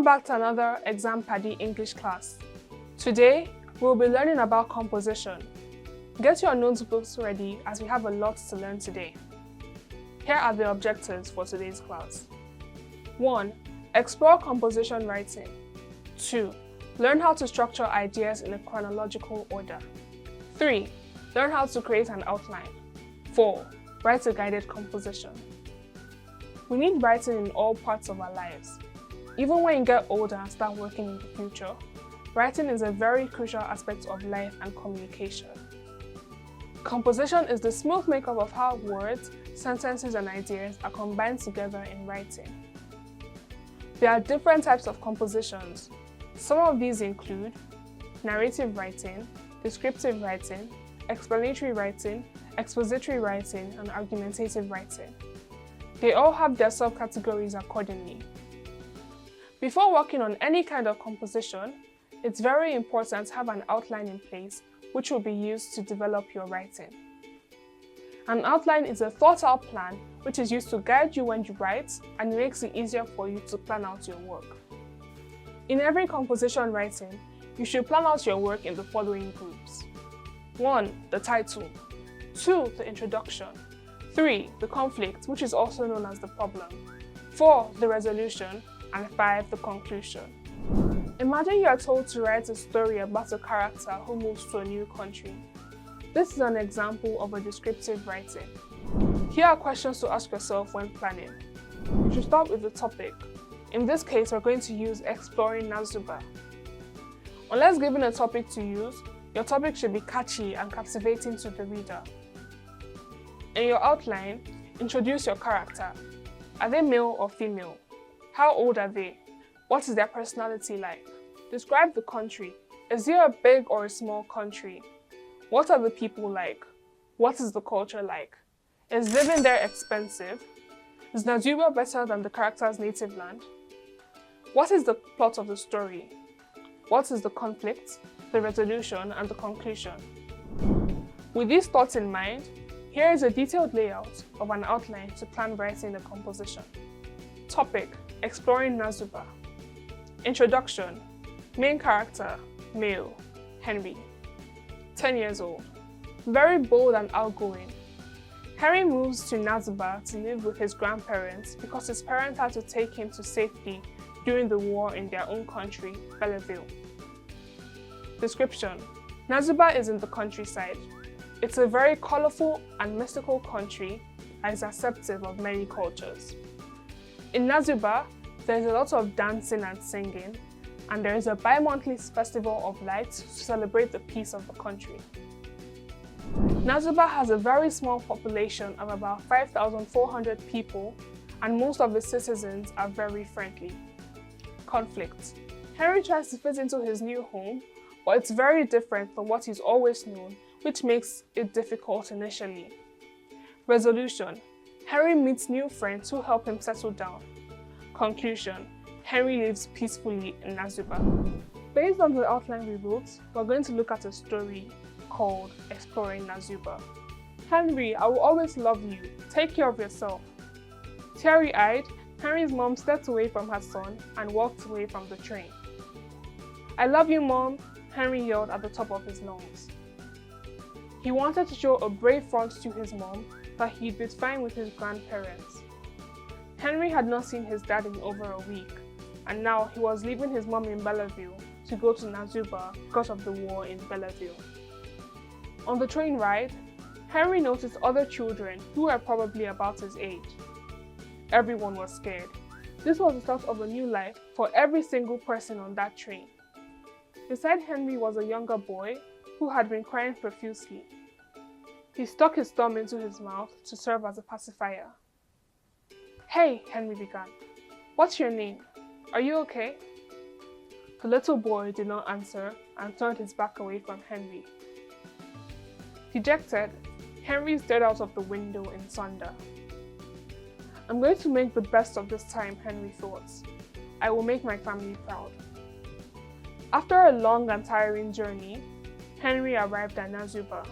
Welcome back to another ExamPadi English class. Today, we'll be learning about composition. Get your notebooks ready as we have a lot to learn today. Here are the objectives for today's class. 1. Explore composition writing. 2. Learn how to structure ideas in a chronological order. 3. Learn how to create an outline. 4. Write a guided composition. We need writing in all parts of our lives. Even when you get older and start working in the future, writing is a very crucial aspect of life and communication. Composition is the smooth makeup of how words, sentences, and ideas are combined together in writing. There are different types of compositions. Some of these include narrative writing, descriptive writing, explanatory writing, expository writing, and argumentative writing. They all have their subcategories accordingly. Before working on any kind of composition, it's very important to have an outline in place which will be used to develop your writing. An outline is a thought-out plan which is used to guide you when you write and makes it easier for you to plan out your work. In every composition writing, you should plan out your work in the following groups. 1. The title. 2. The introduction. 3. The conflict, which is also known as the problem. 4. The resolution. And 5. The conclusion. Imagine you are told to write a story about a character who moves to a new country. This is an example of a descriptive writing. Here are questions to ask yourself when planning. You should start with the topic. In this case, we're going to use exploring Nazuba. Unless given a topic to use, your topic should be catchy and captivating to the reader. In your outline, introduce your character. Are they male or female? How old are they? What is their personality like? Describe the country. Is it a big or a small country? What are the people like? What is the culture like? Is living there expensive? Is Nazuba better than the character's native land? What is the plot of the story? What is the conflict, the resolution, and the conclusion? With these thoughts in mind, here is a detailed layout of an outline to plan writing the composition. Topic: Exploring Nazuba. Introduction: Main character, male, Henry. 10 years old. Very bold and outgoing. Henry moves to Nazuba to live with his grandparents because his parents had to take him to safety during the war in their own country, Belleville. Description: Nazuba is in the countryside. It's a very colorful and mystical country that is accepting of many cultures. In Nazuba, there is a lot of dancing and singing, and there is a bi-monthly festival of lights to celebrate the peace of the country. Nazuba has a very small population of about 5,400 people, and most of its citizens are very friendly. Conflict. Henry tries to fit into his new home, but it's very different from what he's always known, which makes it difficult initially. Resolution. Henry meets new friends who help him settle down. Conclusion. Henry lives peacefully in Nazuba. Based on the outline we wrote, we're going to look at a story called Exploring Nazuba. Henry, I will always love you. Take care of yourself. Teary-eyed, Henry's mom stepped away from her son and walked away from the train. I love you, Mom, Henry yelled at the top of his lungs. He wanted to show a brave front to his mom that he'd be fine with his grandparents. Henry had not seen his dad in over a week, and now he was leaving his mom in Belleville to go to Nazuba because of the war in Belleville. On the train ride, Henry noticed other children who were probably about his age. Everyone was scared. This was the start of a new life for every single person on that train. Beside Henry was a younger boy who had been crying profusely. He stuck his thumb into his mouth to serve as a pacifier. Hey, Henry began. What's your name? Are you okay? The little boy did not answer and turned his back away from Henry. Dejected, Henry stared out of the window in thunder. I'm going to make the best of this time, Henry thought. I will make my family proud. After a long and tiring journey, Henry arrived at Nazuba.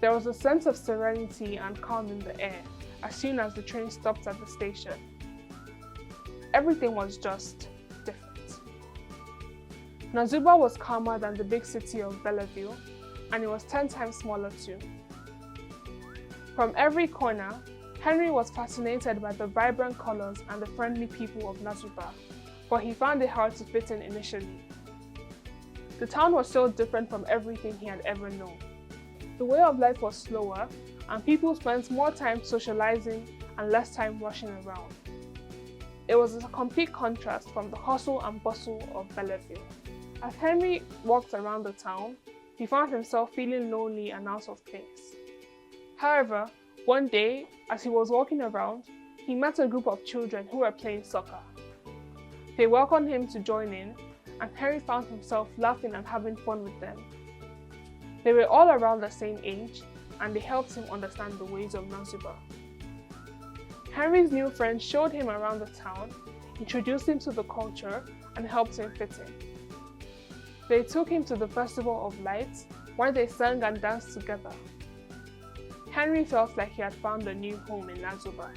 There was a sense of serenity and calm in the air as soon as the train stopped at the station. Everything was just Nazuba was calmer than the big city of Belleville, and it was 10 times smaller too. From every corner, Henry was fascinated by the vibrant colors and the friendly people of Nazuba, but he found it hard to fit in initially. The town was so different from everything he had ever known. The way of life was slower, and people spent more time socializing and less time rushing around. It was a complete contrast from the hustle and bustle of Belleville. As Henry walked around the town, he found himself feeling lonely and out of place. However, one day, as he was walking around, he met a group of children who were playing soccer. They welcomed him to join in, and Henry found himself laughing and having fun with them. They were all around the same age, and they helped him understand the ways of Nazuba. Henry's new friends showed him around the town, introduced him to the culture, and helped him fit in. They took him to the Festival of Lights, where they sang and danced together. Henry felt like he had found a new home in Nazuba.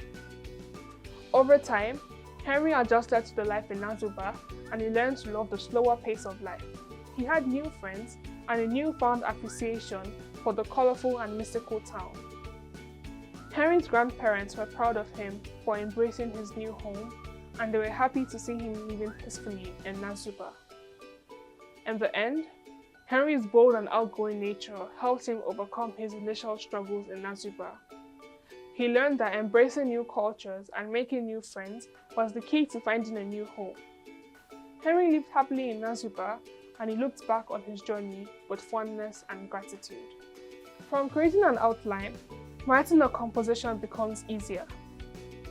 Over time, Henry adjusted to the life in Nazuba, and he learned to love the slower pace of life. He had new friends and a newfound appreciation for the colorful and mystical town. Henry's grandparents were proud of him for embracing his new home, and they were happy to see him living peacefully in Nazuba. In the end, Henry's bold and outgoing nature helped him overcome his initial struggles in Nazuba. He learned that embracing new cultures and making new friends was the key to finding a new home. Henry lived happily in Nazuba, and he looked back on his journey with fondness and gratitude. From creating an outline, writing a composition becomes easier.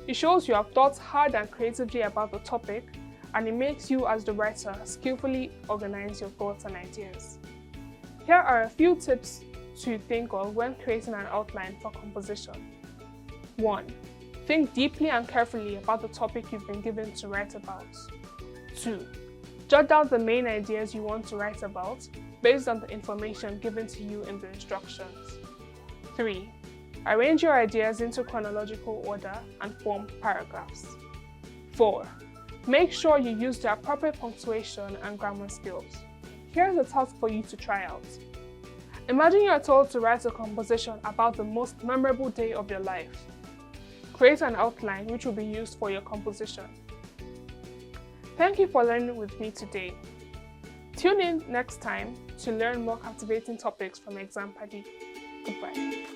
It shows you have thought hard and creatively about the topic, and it makes you as the writer skillfully organize your thoughts and ideas. Here are a few tips to think of when creating an outline for composition. 1. Think deeply and carefully about the topic you've been given to write about. 2. Jot down the main ideas you want to write about based on the information given to you in the instructions. 3. Arrange your ideas into chronological order and form paragraphs. 4. Make sure you use the appropriate punctuation and grammar skills. Here's a task for you to try out. Imagine you are told to write a composition about the most memorable day of your life. Create an outline which will be used for your composition. Thank you for learning with me today. Tune in next time to learn more captivating topics from ExamPadi. Goodbye.